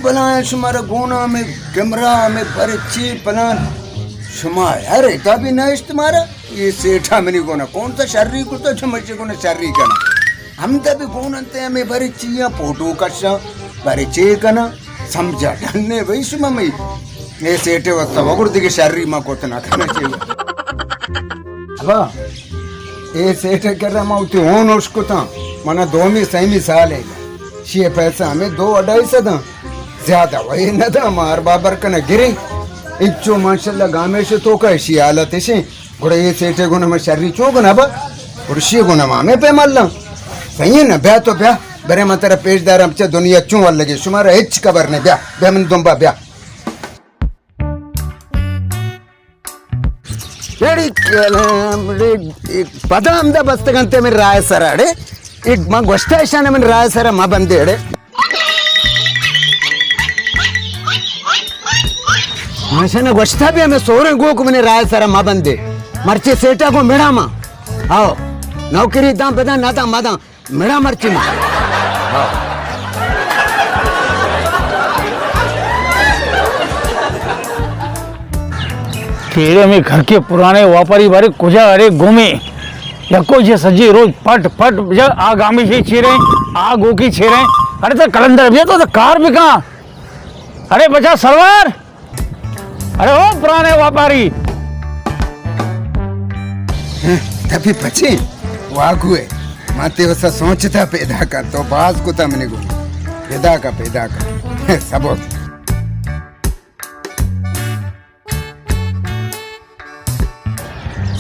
पलान शुमारा गोना में कैमरा में परिची पलान शुमार अरे तभी ना तुम्हारा ये सेठा में नहीं गोना कौन सा शर्री को तो चमचे को ना शर्री करना हम तभी गोना ते हमें परिची या फोटो कशा परिचय करना समझा ढलने वही शुमा में ये सेठे वक्त वगुड़ दिखे शर्री माँ को तो ना करना चाहिए अब ये सेठे कर रहा मैं उतने होन उसको था मना 2 सही साल है ये पैसा हमें 2-2.5 था ज्यादा वही न था मार बाबर का न गिरे इच्छो माशाल्लाह गामे से तो का ऐसी हालत है गुड़े ये सेठे गुना में शर्री चो गुना बा और शी गुना मामे पे मल्ला सही है ना ब्याह तो ब्याह बरे मैं तेरा पेशदार अब चे दुनिया चूं वाल लगे शुमारा हिच खबर ने ब्याह मन दुम्बा ब्याह पता हमदा बस्तगंते में राय सराड़े एक मां गोष्टा शाने में राय सरा मां बंदेड़े माशने गोष्टा भी हमें सोरे गोक में राय सरा मां बंदे मर्ची सेटा को मेड़ा मां आओ नौकरी दां पता ना ता मादा मेड़ा मर्ची मां आओ खेड़े में घर के पुराने व्यापारी बारे कुजा अरे घूमे यको जे सजी रोज पट पट आ गामी से छेरे आ गोकी छेरे अरे तो कलंदर भी तो कार भी कहाँ अरे बचा सरवार अरे ओ पुराने व्यापारी तभी बचे वागु है माते वसा सोचता पैदा कर तो बाज को था मैंने को पैदा का सब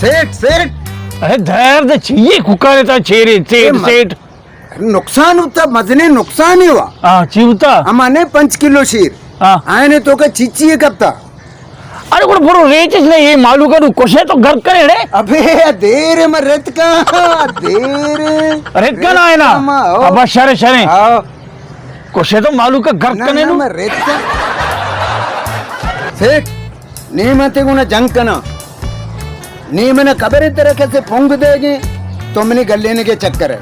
सेठ सेठ अरे धैर्य चाहिए कुकारे था छेरे सेठ सेठ नुकसान होता मजने नुकसान ही हुआ हाँ चिवता हमारे 5 किलो शीर आने तो का चीची है कब था अरे कोई पूरा रेच इसलिए ये मालूम करूँ कोशे तो घर करे रे अबे देर में रेत का देर रेत का ना है ना अब शरे शरे कोशे तो मालूम का घर करने नु रेत का सेठ नहीं मते गुना जंग करना नहीं मैंने खबर तरह कैसे फोंग देगी तो मैंने गल लेने के चक्कर है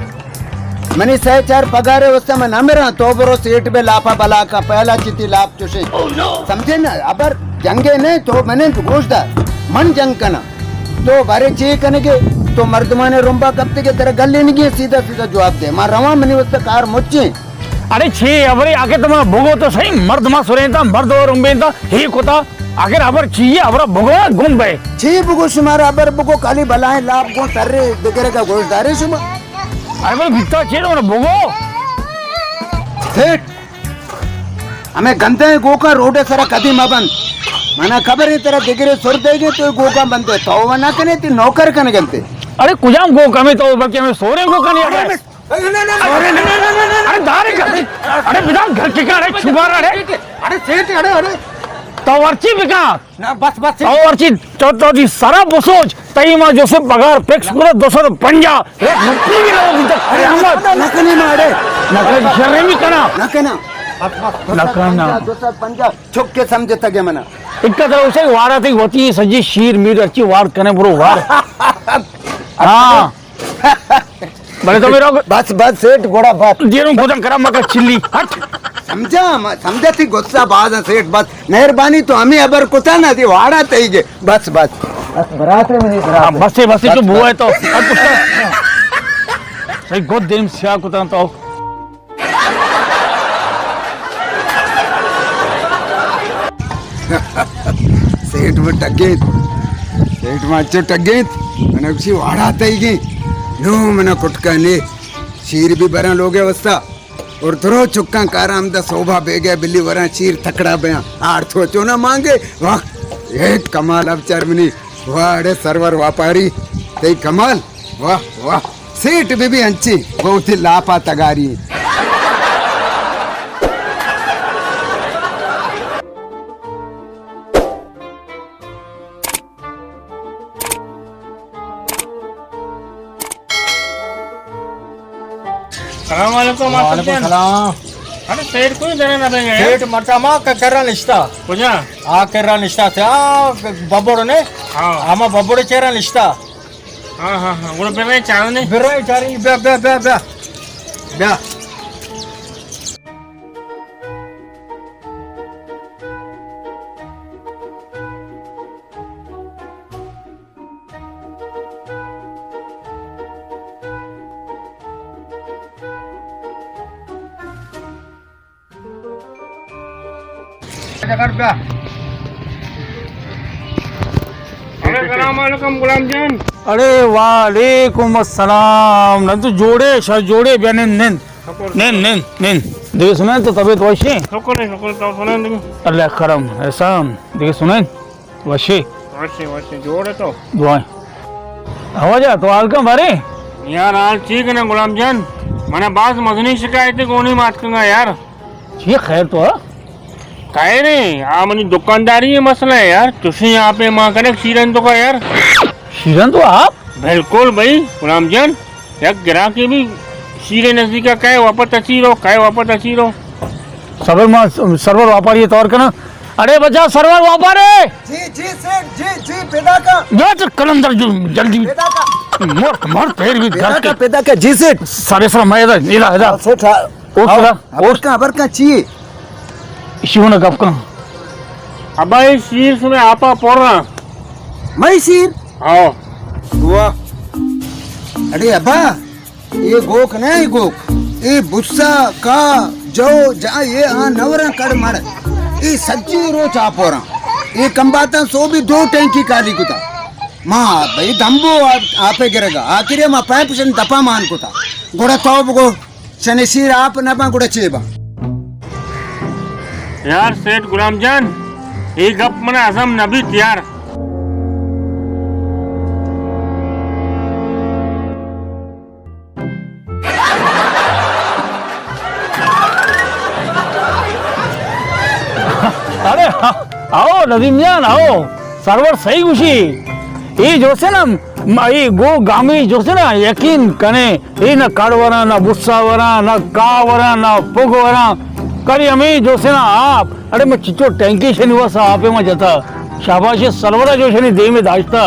मैंने 4 पगार है उस समय ना मेरा तो बरो सेठ पे लाफा बला का पहला चिति लाभ चुसे समझे ना अबर जंगे नहीं तो मैंने घोषदा मन जंग करना तो बारे चे करने के तो मर्दमाने रुम्बा कब्ते के तरह गल लेने की सीधा सीधा जवाब दे मां रवा मैंने उस कार मुच्चे अरे छे अबरे आके तुम भोगो तो सही मर्द मा सुरेंता मर्द और रुम्बेंता ही कोता आखिर अबर चाहिए अबर भोगो गुम बे छे भोगो शुमारा अबर भोगो खाली बलाए लाभ को तररे वगैरह का घोषदारे शुमा अरे बोल भित्ता छे ना भोगो सेठ हमें गंदे गो का रोड सारा कदी मबन मना खबर है तेरा दिगरे सुर देगे तो गो का बनते तो वना कने ती नौकर कने गंते अरे कुजाम गो कमे तो बल्कि हमें सोरे गो कने अरे दारे अरे विधान घर के का अरे छुबारा अरे सेठ अरे तो वर्ची बिका ना बस तो वर्ची तो दी सारा बसोज तई मा जोसे पगार फिक्स पूरा 250 रे मुक्ति भी लोग तक अरे हम नकने मारे नकने शर्म ही करना नकना नकना 250 छुप के समझे तके मना इक्का तो उसे वारा थी होती है सजी शीर मीर अच्छी वार कने ब्रो वार हां बड़े तो मेरा बस सेठ घोड़ा बात जेरू भोजन करा मका चिल्ली हट समझा थी गुस्सा बाज सेठ बस मेहरबानी तो हमें अबर कुता ना थी वाड़ा तई गे बस बरात में नहीं बरात बस तो बुआ है तो अब सही गोद दिन सिया कुता तो सेठ में अच्छे टगेत मैंने उसी वाड़ा तई गे नो मैंने कुटका ने शीर भी बरा लोगे वस्ता और थोरो चुक्का काराम दा शोभा बेगे बिल्ली वरा चीर थकड़ा बया आर्थो चोना मांगे वाह ये कमाल अब चरमनी वाह अरे सरवर व्यापारी ते कमाल वाह वाह सेठ भी अंची बहुत ही लापा तगारी Assalamualaikum warahmatullahi. Ada seir koy dene na benga. Seir martama kerra nishta. Punya. Kerra nishta tha babor ne. Ama babor kerra nishta. Ha. Ulo beme charo ne. Birai chari be. अरे सलामकुम गुलाम जान अरे वालेकुम अस्सलाम नंतु जोड़े शा जोड़े बयान नेन नेन नेन नेन देखिए सुनाए तो तबीयत वैसे शुक्र तो सुनान दे अल्लाह करम एहसान देखिए सुनाए वैसे वैसे जोड़े तो दुआएं आवाज आ तो हाल का बारे यार हाल ठीक है ना गुलाम जान मैंने बात मजनी शिकायत कोनी मात कंगा यार ये खैर तो है काय रे आ मनी दुकानदारी ये मसला है यार तुसी यहाँ पे माँ करे शीरन तो का यार शीरन तो आप बिल्कुल भाई गुलाम जान यार गिराकी भी शीरे नजदीक काय वापस अची रो सर्वर व्यापारी है तौर का ना अरे बच्चा सर्वर व्यापारी जी सेठ जी पैदा का जा तो कलंदर जो जल्दी पैदा का मर तेरे भी घर के पैदा का जी सेठ सारे सर मैं इधर नीला इधर सेठ अबर का चाहिए शिव ने कब का अब भाई शीर सुने आपा पोड़ रहा मैं सीर आओ दुआ अरे अब्बा ये गोक नहीं गोक ये बुस्सा का जो जा ये नवरा कड़ मर ये सच्ची रो चापोरा ये कंबाता सो भी 2 टैंकी काली कुता मां भाई दंबो आपे गिरेगा आखिर मां पाइप शन दपा मान कुता गोड़ा तोब गो शनिशीर आप नबा गोड़ा चेबा यार सेठ गुलाम जान ये गप मने आजम नबी तैयार अरे आओ नदीम जान आओ सर्वर सही खुशी ये जो से ना ये गो गामी जो से ना यकीन कने ये ना काड़वरा ना बुस्सा वरा ना का वरा ना पुग वरा करी हमें जो से ना आप अरे मैं चिचो टैंकी शनि वसा आपे में जाता शाबाश सर्वरा जो शनि दे में दाश्ता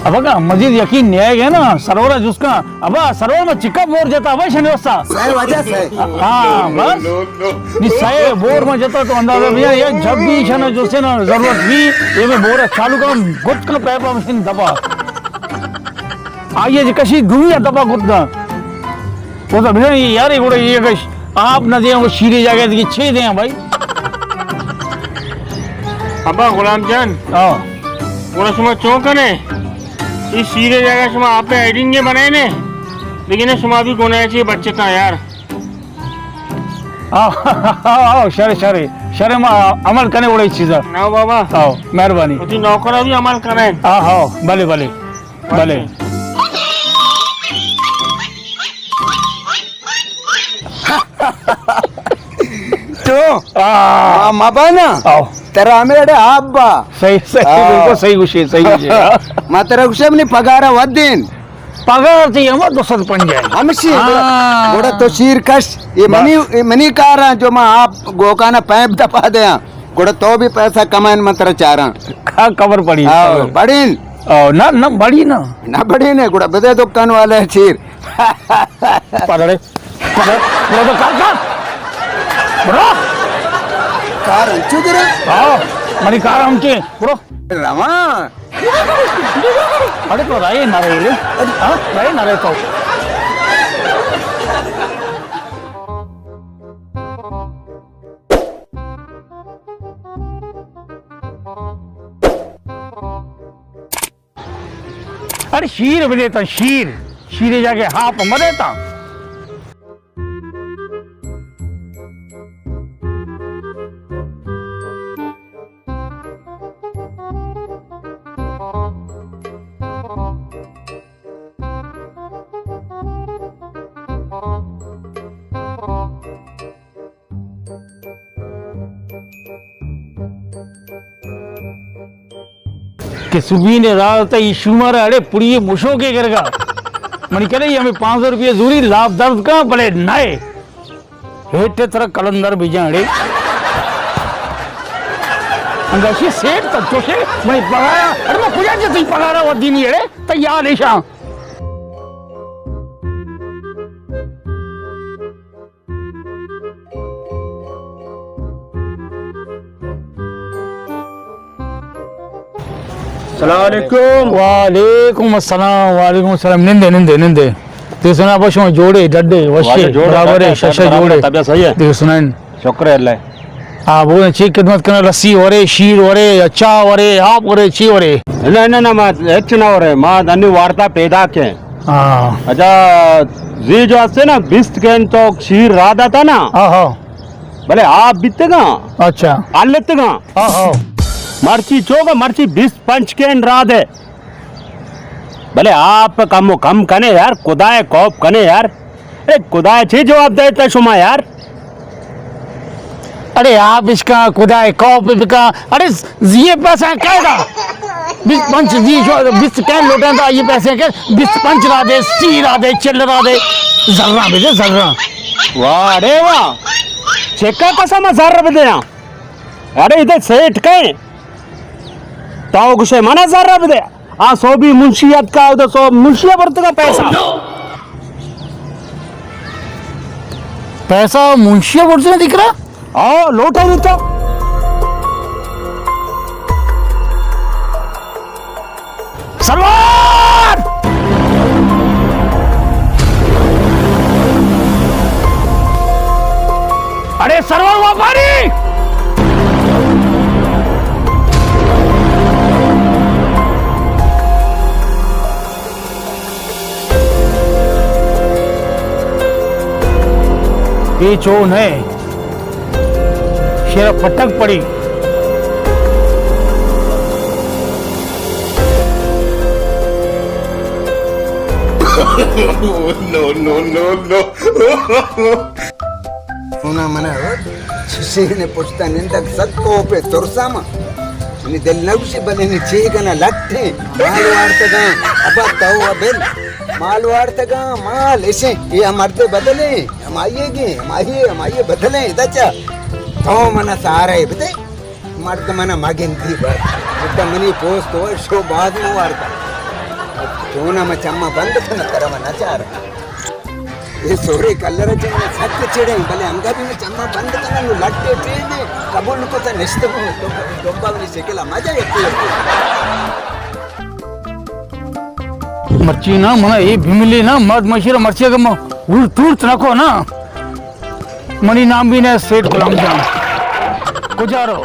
अब का मजीद यकीन न्याय है ना सर्वरा जिसका अब सर्वर में चिक्का बोर जाता अब शनि वसा सही वजह से हाँ बस नहीं सही बोर में जाता तो अंदाजा भैया ये जब भी शनि जो से ना जरूरत भी ये में बोर चालू कर गुट कर पैपा मशीन दबा आइए जी कशी घूमी दबा गुटना वो तो भैया यार ये कश आप न दे वो शीरे जाके की 6 दे भाई अब्बा गुलाम जान हाँ पूरा सुमा चौक ने इस शीरे जगह सुमा आप पे आइडिंग ये बनाए ने लेकिन सुमा भी कोने चाहिए बच्चे का यार आओ शरे में अमल करने वाली चीज है ना बाबा आओ मेहरबानी उसी नौकरा भी अमल करे हाँ भले भले भले तो माबा ना आओ तेरा मेरे आब्बा सही बिल्कुल सही खुशी मैं तेरा खुशी अपनी पगारा वद्दीन पगार थी हम दोस्त बन जाए हमशी गोड़ा तो शीर कश ये मनी कार जो मैं आप गोकाना पैप दबा दे गोड़ा तो भी पैसा कमाने में तेरा चाह रहा खबर पड़ी बड़ीन ना बड़ी ना बड़ी ने गुड़ा बदे दुकान वाले चीर पड़े तो ब्रो कार चुदरा मरी कार हम के ब्रो रामा अरे तो राय ना रे राय ना रे तो अरे शीर भी देता शीरे जाके हाँ पम देता कि सुबह ने रात इशू मारा अरे पुरी मुशो के करेगा मनी करे हमें 500 रुपये जरूरी लाभ दर्द का बड़े नए हेटे तरह कलंदर बीजा अड़े अंगाशी सेठ तत्व से मैं पगारा अरे मैं पूजा जे तई पगारा वदी नहीं अड़े तैयार लेशा वालेकुम अस्सलाम निंदे ते सुना बशो जोड़े डड्डे वशे बराबर है शशा जोड़े तबियत सही है ते सुनाइन शुक्र है अल्लाह हाँ वो ची खिदमत करना लस्सी हो रे शीर हो रे चा हो रे आप हो रे ची हो रे ಇಲ್ಲ ಮಾ ಹೆಚ್ಚು ನಾವು ರೇ ಮಾ ನನ್ನ ವಾರ್ತಾ ಪೇದಾಕೆ हाँ अच्छा ये जो आते ना बिस्त के तो खीर राधा था ना हाँ हाँ भले आप बीतेगा अच्छा अल्लेतेगा हाँ हाँ मर्ची चोगा मर्ची बिस्त पंच के राधे भले आप कम कने यार खुदाए कौप कने यार अरे खुदाए छे जवाब देता शुमा यार अरे आप इसका खुदा कॉप का अरे ये पैसा क्या था बीस पंच जी जो बीस क्या लोटा था ये पैसे के बीस पंच ला दे सी ला दे चिल्ल ला दे जर्रा भेजे जर्रा वाह अरे वाह चेका कसा मजार दे अरे इधर सेठ कहे ताओ कुछ मना जार दे आ सो भी मुंशियत का उधर सो मुंशिया भरत का पैसा पैसा मुंशिया बोर्ड से दिख रहा आओ लोटा नहीं तो सरवार अरे सरवार व्यापारी ये चोन है शेर फटक पड़ी पुन्हा म्हणा शिशीने पुछता निंदक सक्को पे तुरसामा नि दिल नवशी बने चीगना लगते माल वार्तगा अब ताऊ अबेल माल वार्तगा माल ऐसे ये मर्दे बदले हम आइए बदले इदाचा तो मना सारा है बते मर्द मना मागिन थी बात मनी पोस्ट हो शो बाद में वार्ता चोना में चम्मा बंद करना तरह में नचार ये सोरे कलर चम्मा सत्य चिड़े भले हमका भी में चम्मा बंद करना नु लट्टे चीने कबूल को तो निश्चित हो तो डोंबा में शिकला मजा येते मर्ची ना मना ये भीमली ना मर्द मशीरा मर्ची का उड़ तूर्त रखो ना मनी नाम भी ने सेठ गुलाम जान गुजारो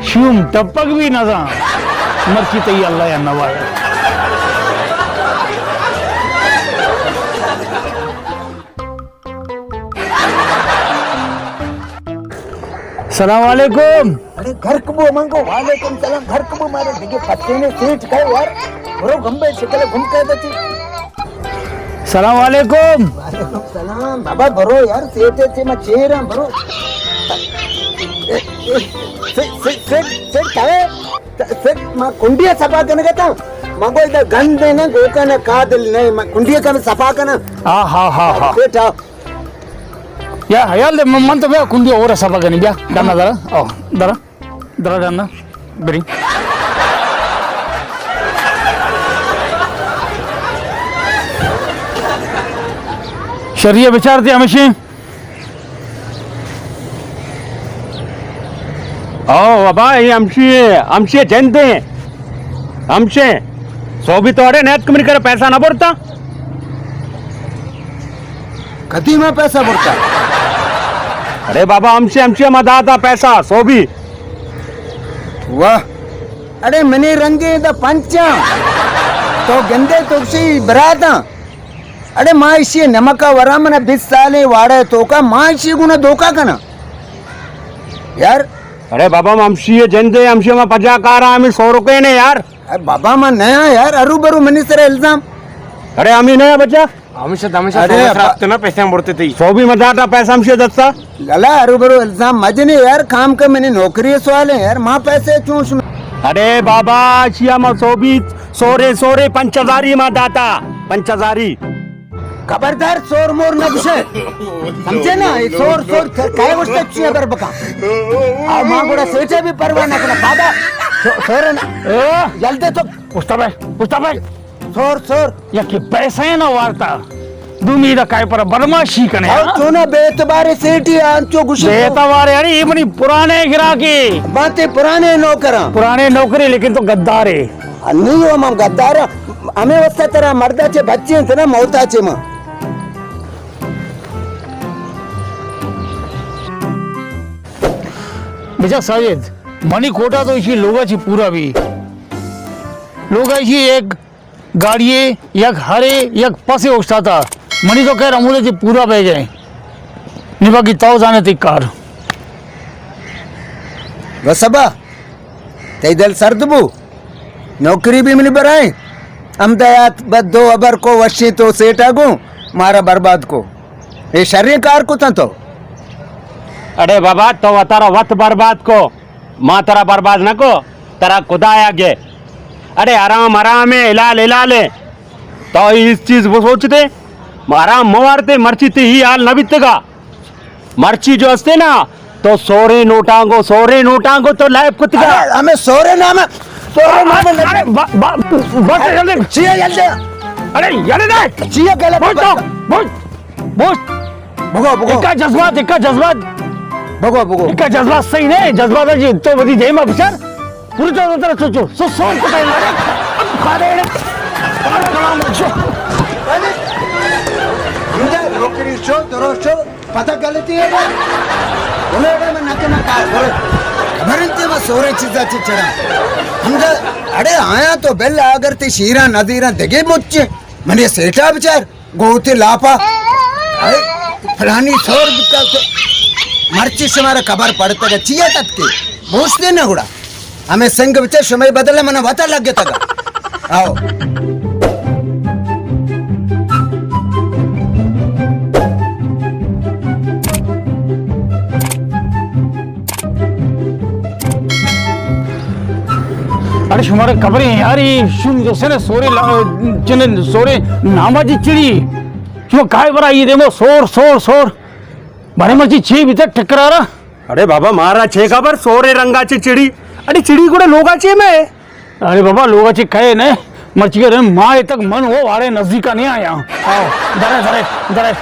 शुम टपक भी ना था मर्ची तई अल्लाह या नवाया सलाम वालेकुम अरे घर कबो मंगो वालेकुम सलाम घर कबो मारे दिखे पत्ते ने सेठ गए यार बरो गंबे शिकले घूम के दती सलाम वालेकुम वालेकुम सलाम बाबा बरो यार सेठ से मैं चेहरा बरो सेठ कावे सेठ मैं कुंडिया सफा करने गया था मगो इधर गंद ने गोका ने कादल नहीं मैं कुंडिया का सफा करना हाँ सेठ आओ या हयाल दे मन तो बे कुंडी और सफा करनी बे दाना दरा ओ दरा दाना बरी शरिया विचारते हमेशा ओ बाबा ये हमसे जनते हमसे सो भी तो अरे नेत कमी करे पैसा ना बढ़ता कदी में पैसा बढ़ता अरे बाबा हमसे मत आता पैसा सो भी वाह अरे मनी रंगे द पंचा तो गंदे तुलसी बराता अरे माँ इसी नमका वरा मना 20 साले वाड़े तो का माँ इसी गुना धोखा कना यार अरे बाबा हमसे जनते हमसे में 50 कार हमें 100 रुपये ने यार अरे बाबा माँ नया यार अरु बरु मनी सर इल्जाम अरे हमें नया बच्चा अरे ना पैसे बढ़ते थे सो भी मत आता पैसा हमसे दस्ता लला अरु बरु इल्जाम मजने यार काम का मैंने नौकरी सवाल है यार माँ पैसे क्यों उसमें अरे बाबा छिया में सो भी सोरे 5000 में दाता 5000 खबरदार सोर मोर न घुसे समझे ना ये सोर काय गोष्ट चाहिए अगर बका आ माँ गोड़ा सेठे भी परवाह न करना बाबा सोर जल्दी तो पुष्टा भाई सोर या कि पैसा है ना वार्ता तुम्ही इथं काय पर बदमाशी कने और तो ना बेतबारे सेठी आंचो गुशी बेतवार अरे ये बनी पुराने गिराकी बातें पुराने नौकरा पुराने नौकरी लेकिन तो गद्दार है नहीं हो मम गद्दार हमें वस्ता तेरा मर्दाचे बच्चे हैं ना मौताचे मां बेजा साजिद मनी कोटा तो इशी लोगाची पुरावी लोगाची एक गाडीये एक हारे एक पासे ओष्टाता मनी तो काय रमुल्याची पुरा पाहिजे नि बाकी ताव जाणे ती कार वसबा तैदल सरदबू नौकरी भी मिली बराए अमदायात बद्दो अबर को वशी तो सेठागू मारा बर्बाद को ये शरीर कार को था तो अरे बाबा तो तारा वक्त बर्बाद को माँ तारा बर्बाद न को तारा खुदा आगे अरे आराम आराम है हिला ले तो इस चीज वो सोचते आराम मवारते मर्ची ते ही हाल न बीतेगा मर्ची जो असते ना तो सोरे नोटांगो तो लाइफ कुत्ता हमें सोरे नाम अरे बस जल्दी चिया जल्दी अरे यार नहीं चिया गले बोल तो बोल भगो इक्का जज्बात भगो इक्का जज्बात सही नहीं जज्बात जी तो बदी जय मा विचार पुरी तो तरह सोचो सोच पता है खारे कलाम छो नौकरी शो दरो शो पता गलती है उन्हें मैं नके ना कार बोले खबरंते में सोरे चीजा चिचड़ा हमदा अरे आया तो बेल अगर ते शीरा नदीरा देगे मुच्चे मने सेठा विचार गोते लापा अरे फलानी सौर बिका तो मर्ची से हमारा खबर पड़ता है चिया तक के पूछते ना गुड़ा हमें संग विचार समय बदले मना वता लग गया था आओ अरे शुमारे खबर है यार ये शुम जो से ने सोरे नामाजी चिड़ी क्यों काय बरा ये देखो सोर बड़े मर्ची छे भीतर टक्कर आ रहा अरे बाबा मारा छे खबर सोरे रंगाची चिड़ी अरे चिड़ी कुठे लोगाची में अरे बाबा लोगाची काय ने मर्ची के माँ तक मन हो वारे नजदीक का नहीं आया आओ दरे